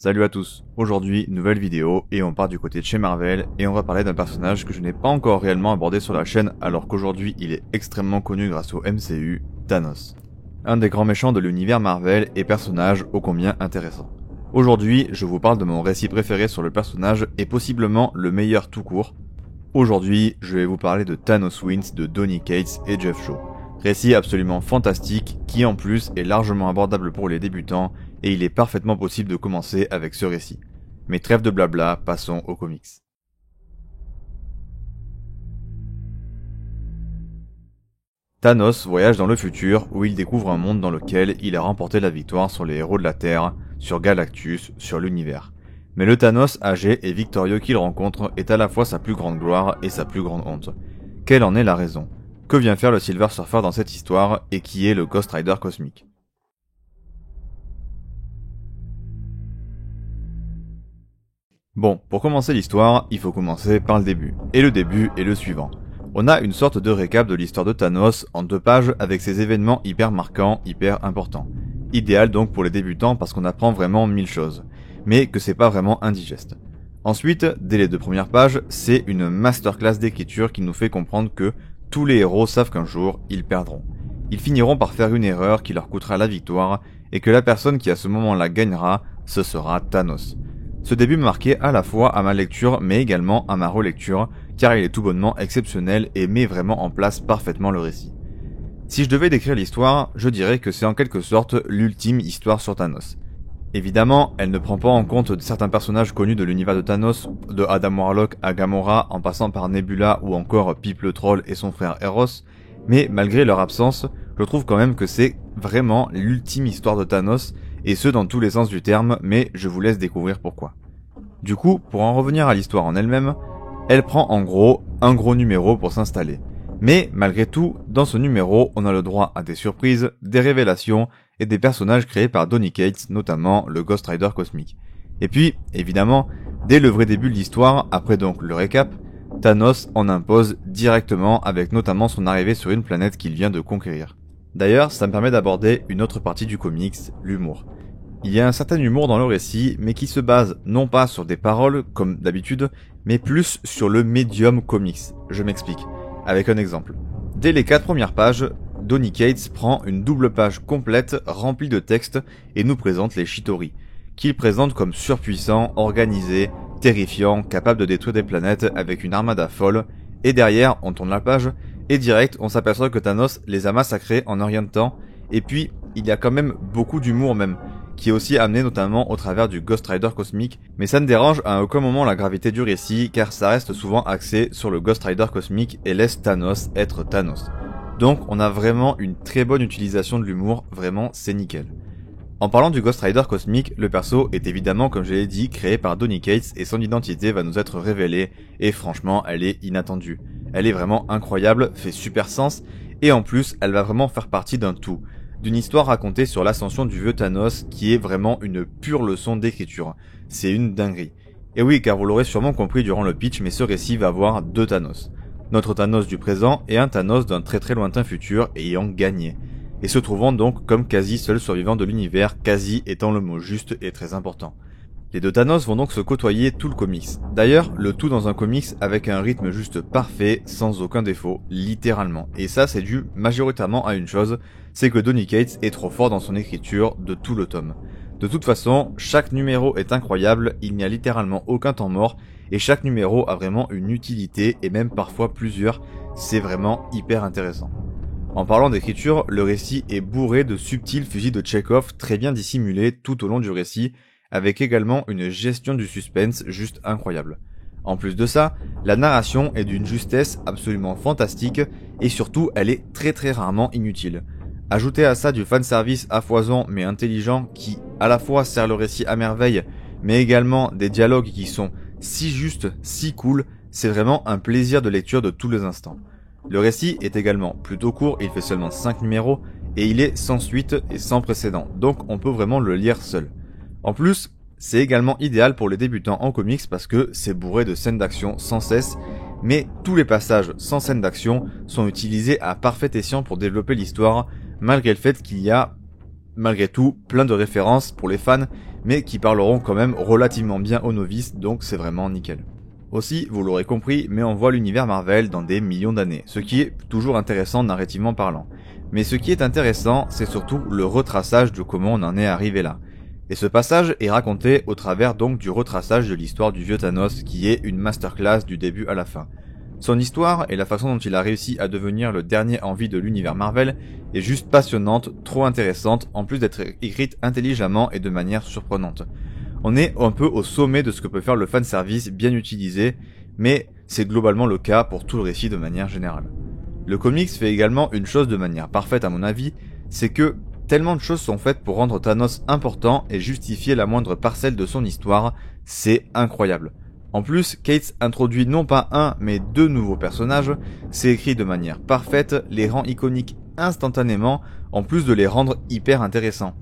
Salut à tous, aujourd'hui nouvelle vidéo et on part du côté de chez Marvel et on va parler d'un personnage que je n'ai pas encore réellement abordé sur la chaîne alors qu'aujourd'hui il est extrêmement connu grâce au MCU, Thanos. Un des grands méchants de l'univers Marvel et personnage ô combien intéressant. Aujourd'hui je vous parle de mon récit préféré sur le personnage et possiblement le meilleur tout court. Aujourd'hui je vais vous parler de Thanos Wins de Donny Cates et Jeff Shaw. Récit absolument fantastique qui en plus est largement abordable pour les débutants et il est parfaitement possible de commencer avec ce récit. Mais trêve de blabla, passons aux comics. Thanos voyage dans le futur où il découvre un monde dans lequel il a remporté la victoire sur les héros de la Terre, sur Galactus, sur l'univers. Mais le Thanos âgé et victorieux qu'il rencontre est à la fois sa plus grande gloire et sa plus grande honte. Quelle en est la raison ? Que vient faire le Silver Surfer dans cette histoire et qui est le Ghost Rider cosmique ? Bon, pour commencer l'histoire, il faut commencer par le début. Et le début est le suivant. On a une sorte de récap de l'histoire de Thanos en 2 pages avec ses événements hyper marquants, hyper importants. Idéal donc pour les débutants parce qu'on apprend vraiment 1000 choses. Mais que c'est pas vraiment indigeste. Ensuite, dès les 2 premières pages, c'est une masterclass d'écriture qui nous fait comprendre que tous les héros savent qu'un jour, ils perdront. Ils finiront par faire une erreur qui leur coûtera la victoire et que la personne qui à ce moment-là gagnera, ce sera Thanos. Ce début me marquait à la fois à ma lecture mais également à ma relecture car il est tout bonnement exceptionnel et met vraiment en place parfaitement le récit. Si je devais décrire l'histoire, je dirais que c'est en quelque sorte l'ultime histoire sur Thanos. Évidemment, elle ne prend pas en compte certains personnages connus de l'univers de Thanos, de Adam Warlock à Gamora en passant par Nebula ou encore Pip le Troll et son frère Eros, mais malgré leur absence, je trouve quand même que c'est vraiment l'ultime histoire de Thanos, et ce dans tous les sens du terme, mais je vous laisse découvrir pourquoi. Du coup, pour en revenir à l'histoire en elle-même, elle prend en gros un gros numéro pour s'installer. Mais malgré tout, dans ce numéro, on a le droit à des surprises, des révélations et des personnages créés par Donny Cates, notamment le Ghost Rider cosmique. Et puis, évidemment, dès le vrai début de l'histoire, après donc le récap, Thanos en impose directement avec notamment son arrivée sur une planète qu'il vient de conquérir. D'ailleurs, ça me permet d'aborder une autre partie du comics, l'humour. Il y a un certain humour dans le récit, mais qui se base non pas sur des paroles, comme d'habitude, mais plus sur le médium comics. Je m'explique, avec un exemple. Dès les 4 premières pages, Donny Cates prend une double page complète remplie de textes et nous présente les Chitauri, qu'il présente comme surpuissants, organisés, terrifiants, capables de détruire des planètes avec une armada folle, et derrière, on tourne la page, et direct, on s'aperçoit que Thanos les a massacrés en un rien de temps, et puis, il y a quand même beaucoup d'humour même, qui est aussi amené notamment au travers du Ghost Rider cosmique, mais ça ne dérange à aucun moment la gravité du récit, car ça reste souvent axé sur le Ghost Rider cosmique et laisse Thanos être Thanos. Donc on a vraiment une très bonne utilisation de l'humour, vraiment c'est nickel. En parlant du Ghost Rider cosmique, le perso est évidemment, comme je l'ai dit, créé par Donny Cates et son identité va nous être révélée, et franchement elle est inattendue. Elle est vraiment incroyable, fait super sens, et en plus elle va vraiment faire partie d'un tout. D'une histoire racontée sur l'ascension du vieux Thanos qui est vraiment une pure leçon d'écriture. C'est une dinguerie. Et oui, car vous l'aurez sûrement compris durant le pitch, mais ce récit va avoir 2 Thanos. Notre Thanos du présent et un Thanos d'un très très lointain futur ayant gagné. Et se trouvant donc comme quasi seul survivant de l'univers, quasi étant le mot juste et très important. Les 2 Thanos vont donc se côtoyer tout le comics. D'ailleurs, le tout dans un comics avec un rythme juste parfait, sans aucun défaut, littéralement. Et ça, c'est dû majoritairement à une chose, c'est que Donny Cates est trop fort dans son écriture de tout le tome. De toute façon, chaque numéro est incroyable, il n'y a littéralement aucun temps mort, et chaque numéro a vraiment une utilité, et même parfois plusieurs, c'est vraiment hyper intéressant. En parlant d'écriture, le récit est bourré de subtils fusils de Tchekhov très bien dissimulés tout au long du récit, avec également une gestion du suspense juste incroyable. En plus de ça, la narration est d'une justesse absolument fantastique, et surtout elle est très très rarement inutile. Ajoutez à ça du fanservice à foison mais intelligent qui à la fois sert le récit à merveille, mais également des dialogues qui sont si justes, si cool, c'est vraiment un plaisir de lecture de tous les instants. Le récit est également plutôt court, il fait seulement 5 numéros, et il est sans suite et sans précédent, donc on peut vraiment le lire seul. En plus, c'est également idéal pour les débutants en comics parce que c'est bourré de scènes d'action sans cesse, mais tous les passages sans scène d'action sont utilisés à parfait escient pour développer l'histoire, malgré le fait qu'il y a Malgré tout, plein de références pour les fans, mais qui parleront quand même relativement bien aux novices, donc c'est vraiment nickel. Aussi, vous l'aurez compris, mais on voit l'univers Marvel dans des millions d'années, ce qui est toujours intéressant narrativement parlant. Mais ce qui est intéressant, c'est surtout le retraçage de comment on en est arrivé là. Et ce passage est raconté au travers donc du retraçage de l'histoire du vieux Thanos, qui est une masterclass du début à la fin. Son histoire et la façon dont il a réussi à devenir le dernier en vie de l'univers Marvel est juste passionnante, trop intéressante, en plus d'être écrite intelligemment et de manière surprenante. On est un peu au sommet de ce que peut faire le fanservice bien utilisé, mais c'est globalement le cas pour tout le récit de manière générale. Le comics fait également une chose de manière parfaite à mon avis, c'est que tellement de choses sont faites pour rendre Thanos important et justifier la moindre parcelle de son histoire, c'est incroyable. En plus, Cates introduit non pas un, mais deux nouveaux personnages, c'est écrit de manière parfaite, les rend iconiques instantanément, en plus de les rendre hyper intéressants.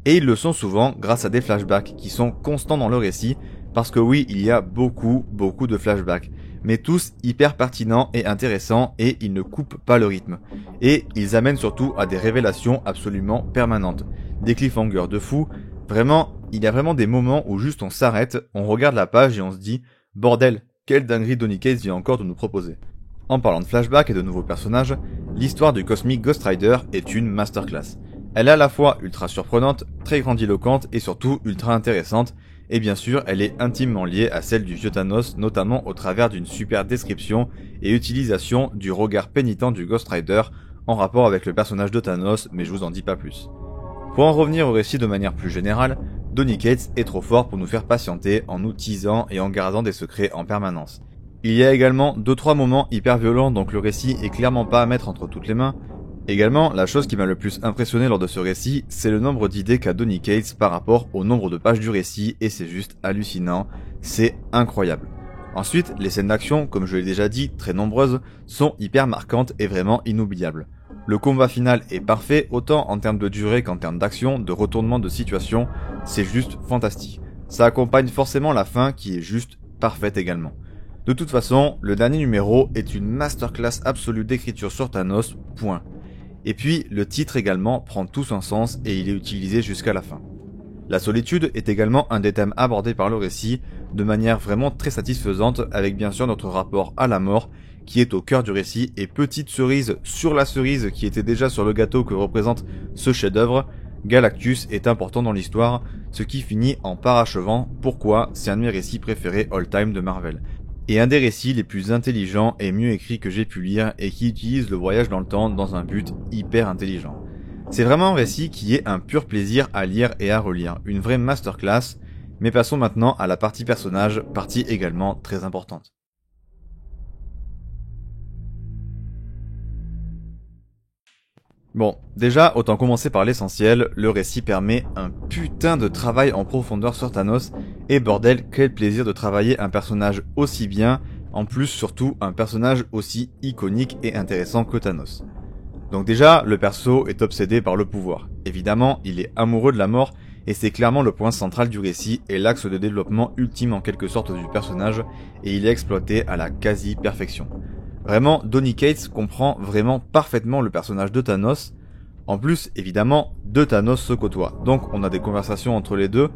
Et ils le sont souvent grâce à des flashbacks qui sont constants dans le récit, parce que oui, il y a beaucoup de flashbacks, mais tous hyper pertinents et intéressants et ils ne coupent pas le rythme. Et ils amènent surtout à des révélations absolument permanentes, des cliffhangers de fou. Vraiment, il y a vraiment des moments où juste on s'arrête, on regarde la page et on se dit « Bordel, quelle dinguerie Donny Cates vient encore de nous proposer ». En parlant de flashbacks et de nouveaux personnages, l'histoire du Cosmic Ghost Rider est une masterclass. Elle est à la fois ultra surprenante, très grandiloquente et surtout ultra intéressante, et bien sûr elle est intimement liée à celle du vieux Thanos, notamment au travers d'une super description et utilisation du regard pénitent du Ghost Rider en rapport avec le personnage de Thanos, mais je vous en dis pas plus. Pour en revenir au récit de manière plus générale, Donny Cates est trop fort pour nous faire patienter en nous teasant et en gardant des secrets en permanence. Il y a également 2-3 moments hyper violents, donc le récit est clairement pas à mettre entre toutes les mains. Également, la chose qui m'a le plus impressionné lors de ce récit, c'est le nombre d'idées qu'a Donny Cates par rapport au nombre de pages du récit, et c'est juste hallucinant, c'est incroyable. Ensuite, les scènes d'action, comme je l'ai déjà dit, très nombreuses, sont hyper marquantes et vraiment inoubliables. Le combat final est parfait, autant en termes de durée qu'en termes d'action, de retournement de situation, c'est juste fantastique. Ça accompagne forcément la fin qui est juste parfaite également. De toute façon, le dernier numéro est une masterclass absolue d'écriture sur Thanos, point. Et puis, le titre également prend tout son sens et il est utilisé jusqu'à la fin. La solitude est également un des thèmes abordés par le récit, de manière vraiment très satisfaisante, avec bien sûr notre rapport à la mort, qui est au cœur du récit, et petite cerise sur la cerise qui était déjà sur le gâteau que représente ce chef-d'œuvre, Galactus est important dans l'histoire, ce qui finit en parachevant pourquoi c'est un de mes récits préférés all-time de Marvel. Et un des récits les plus intelligents et mieux écrits que j'ai pu lire et qui utilise le voyage dans le temps dans un but hyper intelligent. C'est vraiment un récit qui est un pur plaisir à lire et à relire, une vraie masterclass, mais passons maintenant à la partie personnage, partie également très importante. Bon, déjà, autant commencer par l'essentiel, le récit permet un putain de travail en profondeur sur Thanos, et bordel, quel plaisir de travailler un personnage aussi bien, en plus surtout un personnage aussi iconique et intéressant que Thanos. Donc déjà, le perso est obsédé par le pouvoir. Évidemment, il est amoureux de la mort, et c'est clairement le point central du récit et l'axe de développement ultime en quelque sorte du personnage, et il est exploité à la quasi-perfection. Vraiment, Donny Cates comprend vraiment parfaitement le personnage de Thanos. En plus, évidemment, deux Thanos se côtoient. Donc on a des conversations entre les deux,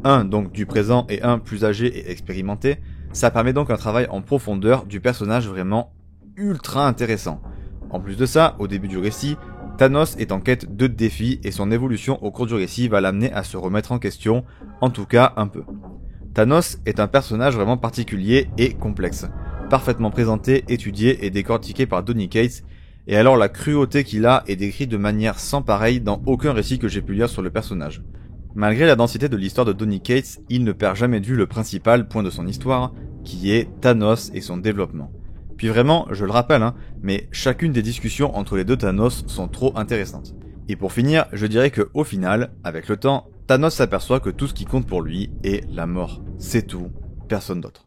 un donc du présent et un plus âgé et expérimenté. Ça permet donc un travail en profondeur du personnage vraiment ultra intéressant. En plus de ça, au début du récit, Thanos est en quête de défis et son évolution au cours du récit va l'amener à se remettre en question, en tout cas un peu. Thanos est un personnage vraiment particulier et complexe. Parfaitement présenté, étudié et décortiqué par Donny Cates, et alors la cruauté qu'il a est décrite de manière sans pareille dans aucun récit que j'ai pu lire sur le personnage. Malgré la densité de l'histoire de Donny Cates, il ne perd jamais de vue le principal point de son histoire, qui est Thanos et son développement. Puis vraiment, je le rappelle, mais chacune des discussions entre les deux Thanos sont trop intéressantes. Et pour finir, je dirais que au final, avec le temps, Thanos s'aperçoit que tout ce qui compte pour lui est la mort. C'est tout, personne d'autre.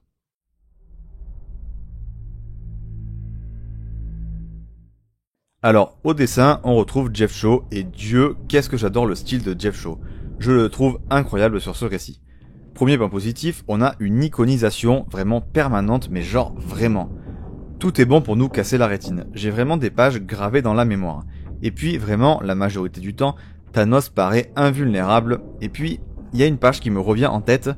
Alors, au dessin, on retrouve Jeff Shaw, et Dieu, qu'est-ce que j'adore le style de Jeff Shaw. Je le trouve incroyable sur ce récit. Premier point positif, on a une iconisation vraiment permanente, mais genre vraiment. Tout est bon pour nous casser la rétine. J'ai vraiment des pages gravées dans la mémoire. Et puis, vraiment, la majorité du temps, Thanos paraît invulnérable, et puis il y a une page qui me revient en tête,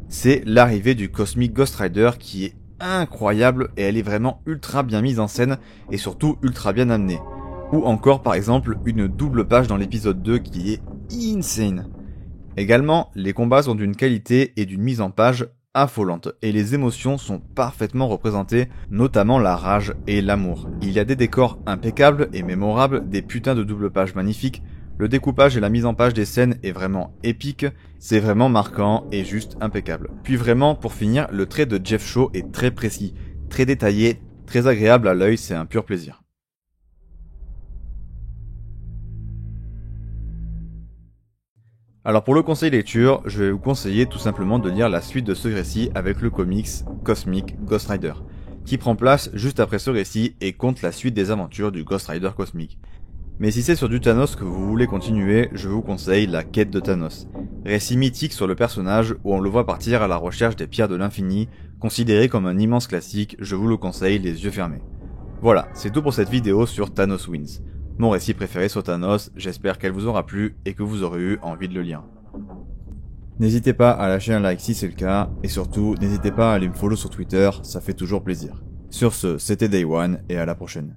c'est l'arrivée du Cosmic Ghost Rider qui est incroyable et elle est vraiment ultra bien mise en scène et surtout ultra bien amenée. Ou encore par exemple une double page dans l'épisode 2 qui est insane. Également, les combats sont d'une qualité et d'une mise en page affolante et les émotions sont parfaitement représentées, notamment la rage et l'amour. Il y a des décors impeccables et mémorables, des putains de double pages magnifiques, le découpage et la mise en page des scènes est vraiment épique, c'est vraiment marquant et juste impeccable. Puis vraiment, pour finir, le trait de Jeff Shaw est très précis, très détaillé, très agréable à l'œil, c'est un pur plaisir. Alors pour le conseil lecture, je vais vous conseiller tout simplement de lire la suite de ce récit avec le comics Cosmic Ghost Rider, qui prend place juste après ce récit et compte la suite des aventures du Ghost Rider cosmique. Mais si c'est sur du Thanos que vous voulez continuer, je vous conseille La Quête de Thanos. Récit mythique sur le personnage où on le voit partir à la recherche des pierres de l'infini, considéré comme un immense classique, je vous le conseille les yeux fermés. Voilà, c'est tout pour cette vidéo sur Thanos Wins. Mon récit préféré sur Thanos, j'espère qu'elle vous aura plu et que vous aurez eu envie de le lire. N'hésitez pas à lâcher un like si c'est le cas, et surtout n'hésitez pas à aller me follow sur Twitter, ça fait toujours plaisir. Sur ce, c'était Day One et à la prochaine.